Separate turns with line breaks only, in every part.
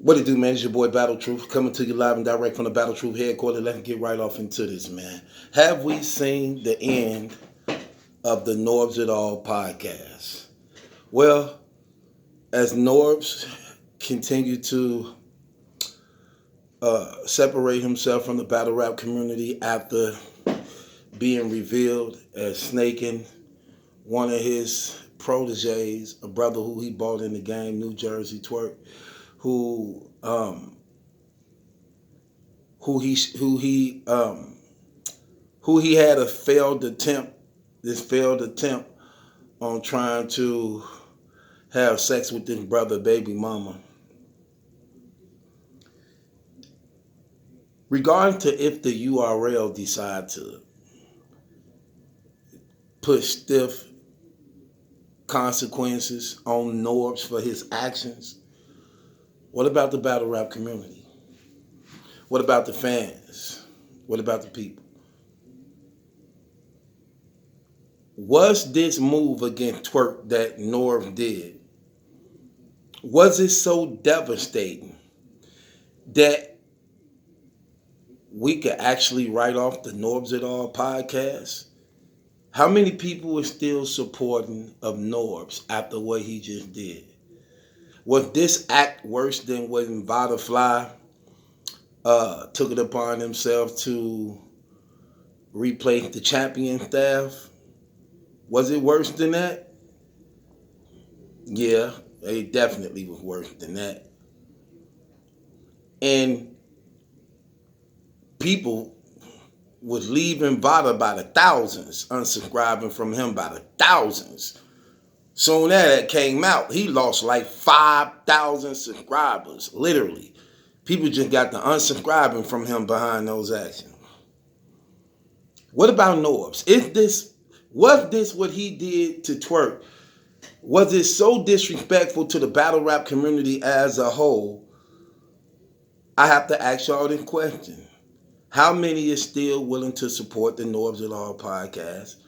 What it do, man? It's your boy Battle Truth coming to you live and direct from the Battle Truth headquarters. Let's get right off into this, man. Have we seen the end of the Norbs It All podcast? Well, as Norbs continued to separate himself from the battle rap community after being revealed as snaking one of his proteges, a brother who he bought in the game, New Jersey Twerk, who he had a failed attempt on trying to have sex with his brother baby mama. Regarding to if the URL decide to put stiff consequences on Norbs for his actions, what about the battle rap community? What about the fans? What about the people? Was this move against Twerk that Norbs did, was it so devastating that we could actually write off the Norbs It All podcast? How many people are still supporting of Norbs after what he just did? Was this act worse than when Vada Fly took it upon himself to replace the champion staff? Was it worse than that? Yeah, it definitely was worse than that. And people was leaving Vada by the thousands, unsubscribing from him by the thousands. Soon as that came out, he lost like 5,000 subscribers, literally. People just got the unsubscribing from him behind those actions. What about Norbs? Was this what he did to Twerk? Was it so disrespectful to the battle rap community as a whole? I have to ask y'all this question. How many is still willing to support the Norbs It All podcast?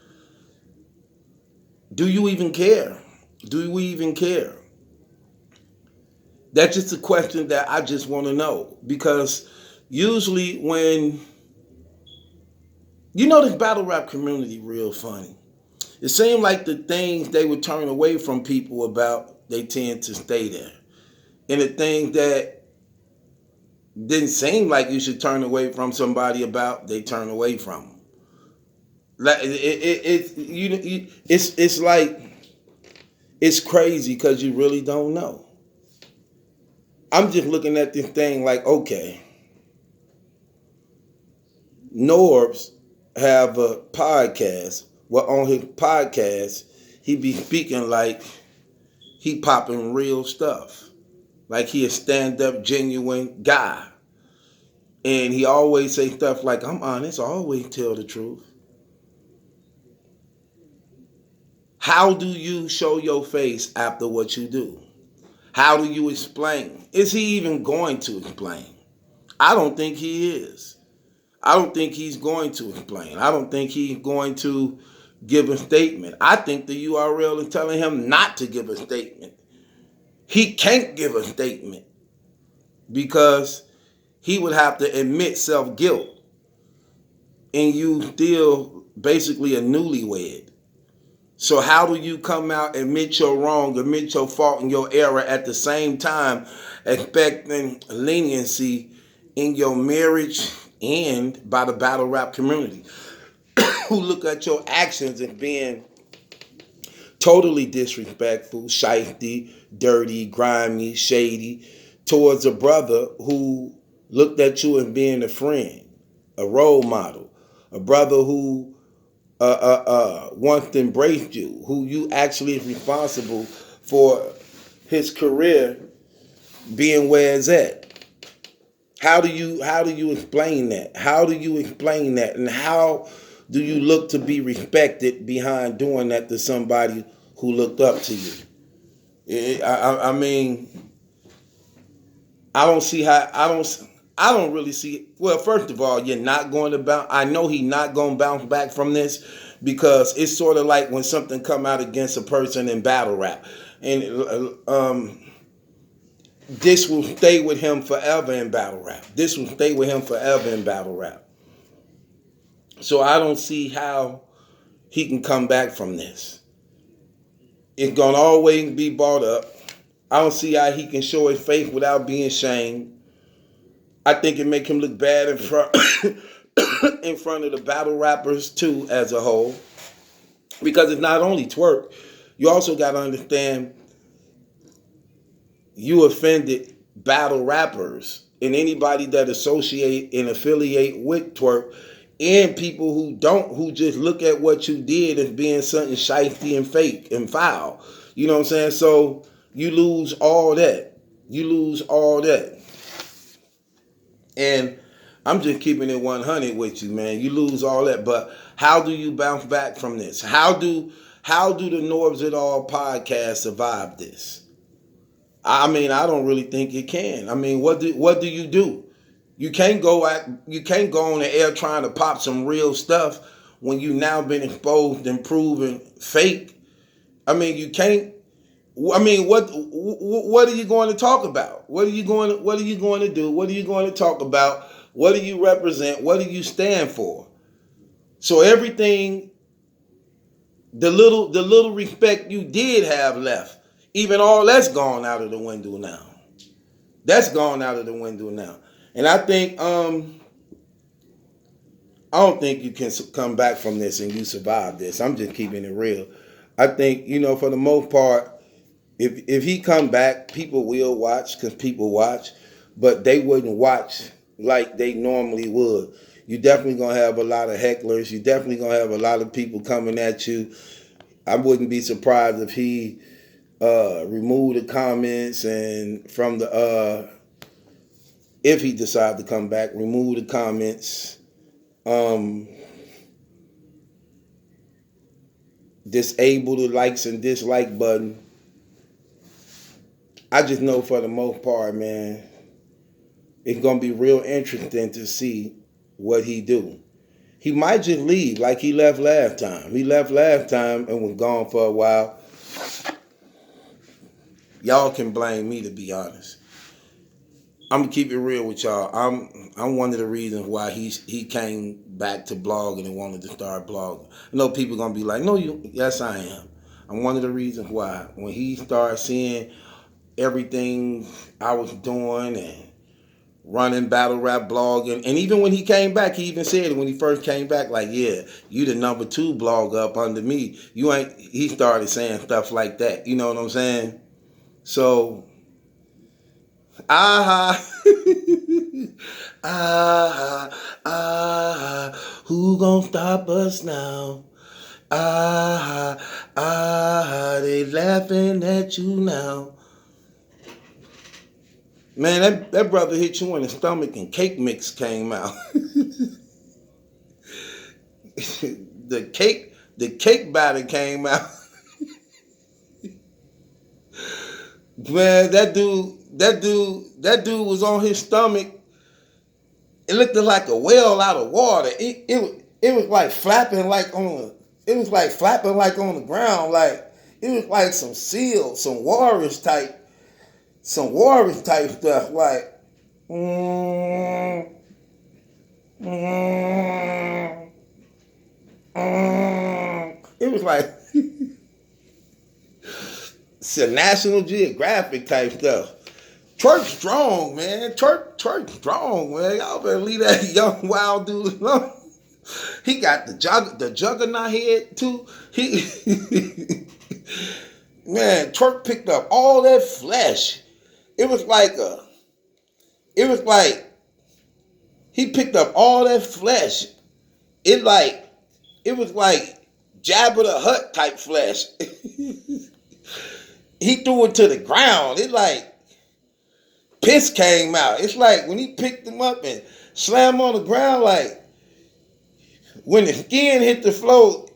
Do you even care? Do we even care? That's just a question that I just want to know. Because usually when, this battle rap community real funny. It seemed like the things they would turn away from people about, they tend to stay there. And the things that didn't seem like you should turn away from somebody about, they turn away from them. Like it's like, it's crazy because you really don't know. I'm just looking at this thing like, okay, Norbs have a podcast. Well, on his podcast, he be speaking like he popping real stuff. Like he a stand-up, genuine guy. And he always say stuff like, I'm honest, I always tell the truth. How do you show your face after what you do? How do you explain? Is he even going to explain? I don't think he is. I don't think he's going to explain. I don't think he's going to give a statement. I think the URL is telling him not to give a statement. He can't give a statement because he would have to admit self-guilt. And you still basically a newlywed. So how do you come out, admit your wrong, admit your fault and your error at the same time, expecting leniency in your marriage and by the battle rap community who look at your actions as being totally disrespectful, shifty, dirty, grimy, shady towards a brother who looked at you as being a friend, a role model, a brother who once embraced you, who you actually is responsible for his career being where it's at. How do you explain that? How do you explain that? And how do you look to be respected behind doing that to somebody who looked up to you? I mean, I don't really see it. Well, first of all, you're not going to bounce. I know he's not going to bounce back from this because it's sort of like when something come out against a person in battle rap. And this will stay with him forever in battle rap. This will stay with him forever in battle rap. So I don't see how he can come back from this. It's gonna always be brought up. I don't see how he can show his faith without being shamed. I think it make him look bad in front in front of the battle rappers too, as a whole. Because it's not only twerk. You also got to understand you offended battle rappers and anybody that associate and affiliate with twerk, and people who don't, who just look at what you did as being something shifty and fake and foul. You know what I'm saying? So you lose all that. You lose all that. And I'm just keeping it 100 with you, man. You lose all that. But how do you bounce back from this? How do the Norbs It All podcast survive this? I mean, I don't really think it can. I mean, what do you do? You can't go on the air trying to pop some real stuff when you now been exposed and proven fake. I mean, you can't. I mean, what are you going to talk about? What are you going to do? What are you going to talk about? What do you represent? What do you stand for? So everything, the little respect you did have left, even all that's gone out of the window now. That's gone out of the window now. And I think I don't think you can come back from this and you survive this. I'm just keeping it real. I think, for the most part, if he come back, people will watch because people watch, but they wouldn't watch like they normally would. You're definitely going to have a lot of hecklers. You're definitely going to have a lot of people coming at you. I wouldn't be surprised if he removed the comments and from the, if he decided to come back, remove the comments, disable the likes and dislike button. I just know for the most part, man, it's going to be real interesting to see what he do. He might just leave like he left last time. He left last time and was gone for a while. Y'all can blame me, to be honest. I'm going to keep it real with y'all. I'm one of the reasons why he came back to blogging and wanted to start blogging. I know people going to be like, no, yes, I am. I'm one of the reasons why. When he started seeing everything I was doing and running battle rap blogging, and even when he came back, he even said it when he first came back, like, yeah, you the number 2 blog up under me. You ain't. He started saying stuff like that. You know what I'm saying? So, who gonna stop us now? They laughing at you now. Man, that brother hit you in the stomach and cake mix came out. The cake batter came out. Man, that dude was on his stomach. It looked like a whale out of water. It was like flapping like on the ground. Like it was like some seals, some walrus type stuff, like, it was like some National Geographic type stuff. Twerk strong, man. Twerk strong, man. Y'all better leave that young wild dude alone. He got the juggernaut head too. Man, Twerk picked up all that flesh. It was like he picked up all that flesh. It was like Jabba the Hutt type flesh. He threw it to the ground. It like piss came out. It's like when he picked him up and slammed on the ground, like when the skin hit the floor,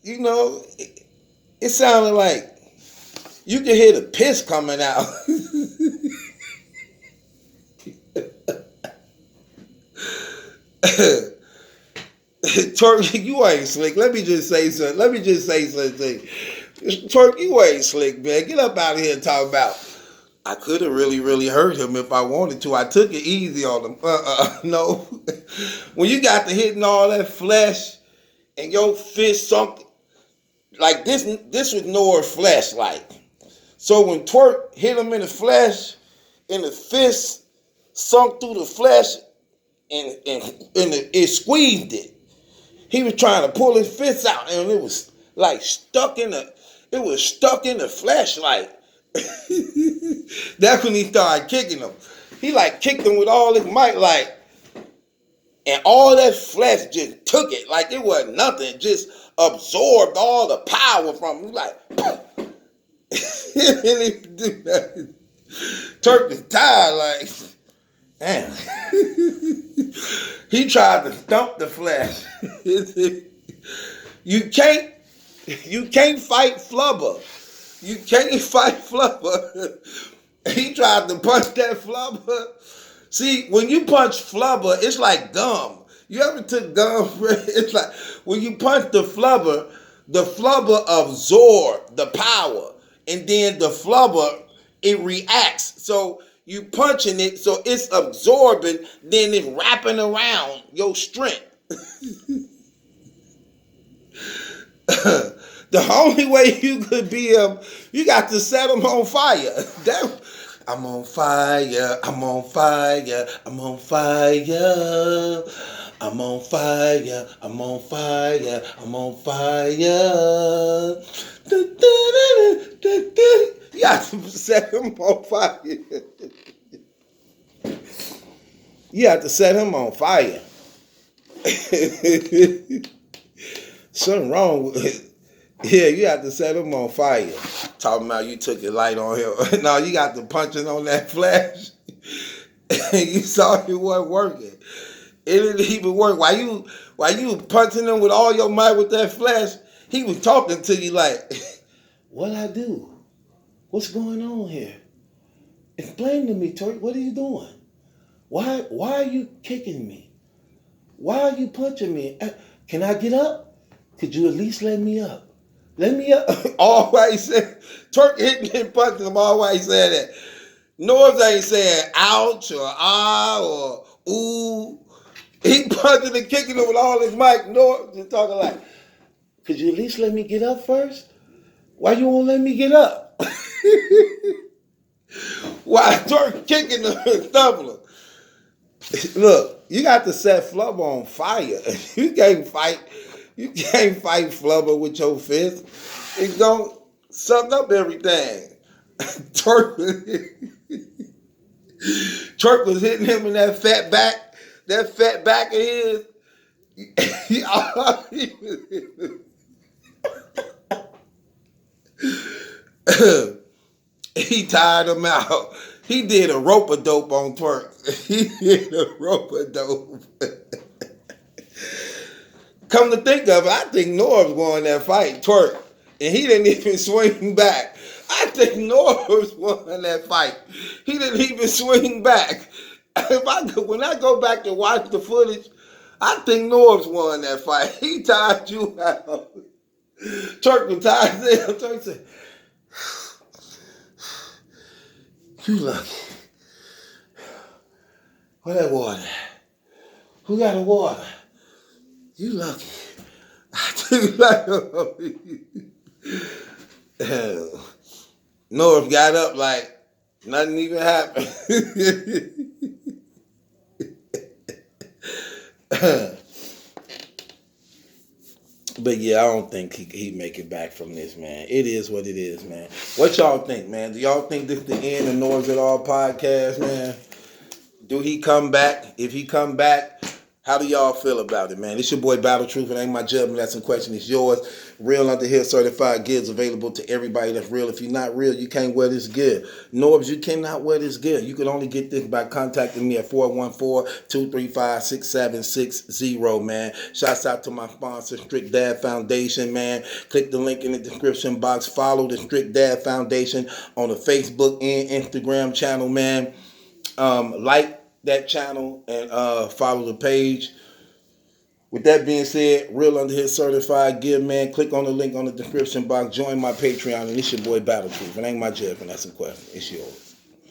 it sounded like you could hear the piss coming out. Twerk, you ain't slick. Let me just say something. Twerk, you ain't slick, man. Get up out of here and talk about I could have really hurt him if I wanted to. I took it easy on him. No. When you got to hitting all that flesh and your fist sunk like this was Norb's flesh like. So when Twerk hit him in the flesh and the fist sunk through the flesh and it squeezed it. He was trying to pull his fist out and it was like stuck in the flesh like. That's when he started kicking him. He like kicked him with all his might like, and all that flesh just took it like it wasn't nothing. Just absorbed all the power from him. Like, Turk is tired like, damn. He tried to stump the flesh. You can't fight Flubber. You can't fight Flubber. He tried to punch that Flubber. See, when you punch Flubber, it's like gum. You ever took gum? It's like when you punch the Flubber absorbs the power. And then the Flubber, it reacts. So you punching it, so it's absorbing, then it's wrapping around your strength. The only way you could be him, you got to set him on fire. I'm on fire, I'm on fire, I'm on fire. I'm on fire, I'm on fire, I'm on fire. You got to set him on fire. You have to set him on fire. Something wrong with it. Yeah, you have to set him on fire. Talking about you took your light on him. No, you got to punch it on that flash. And you saw it wasn't working. It didn't even work. While you punching him with all your might with that flash, he was talking to you like, what I do? What's going on here? Explain to me, Turk. What are you doing? Why are you kicking me? Why are you punching me? Can I get up? Could you at least let me up? Let me up. Always said, Turk hitting and punching him, always said that. Norbs ain't saying ouch or ah or ooh. He punching and kicking him with all his mic. Norbs is talking like, could you at least let me get up first? Why you won't let me get up? Why Turk kicking him and stumbling? Look, you got to set Flubber on fire. You can't fight Flubber with your fist. It's gonna suck up everything. Turk was hitting him in that fat back of his. He tired him out. He did a rope-a-dope on Twerk. He did a rope-a-dope. Come to think of it, I think Norbs won that fight, Twerk. And he didn't even swing back. I think Norbs won that fight. He didn't even swing back. When I go back to watch the footage, I think Norbs won that fight. He tired you out. Twerk was tired. Twerk said, you lucky. Where that water? Who got the water? You lucky. I think lucky. Norbs got up like nothing even happened. But yeah, I don't think he make it back from this, man. It is what it is, man. What y'all think, man? Do y'all think this is the end of Norbs It All podcast, man? Do he come back? If he come back, how do y'all feel about it, man? It's your boy Battle Truth. It ain't my judgment. That's some question. It's yours. Real Under Here certified gears available to everybody that's real. If you're not real, you can't wear this gear. Norbs, you cannot wear this gear. You can only get this by contacting me at 414-235-6760, man. Shouts out to my sponsor, Strict Dad Foundation, man. Click the link in the description box. Follow the Strict Dad Foundation on the Facebook and Instagram channel, man. Like that channel and follow the page. With that being said, Real Under Here certified gear, man. Click on the link on the description box. Join my Patreon, and it's your boy Battle Truth. It ain't my judgment. That's a question. It's yours.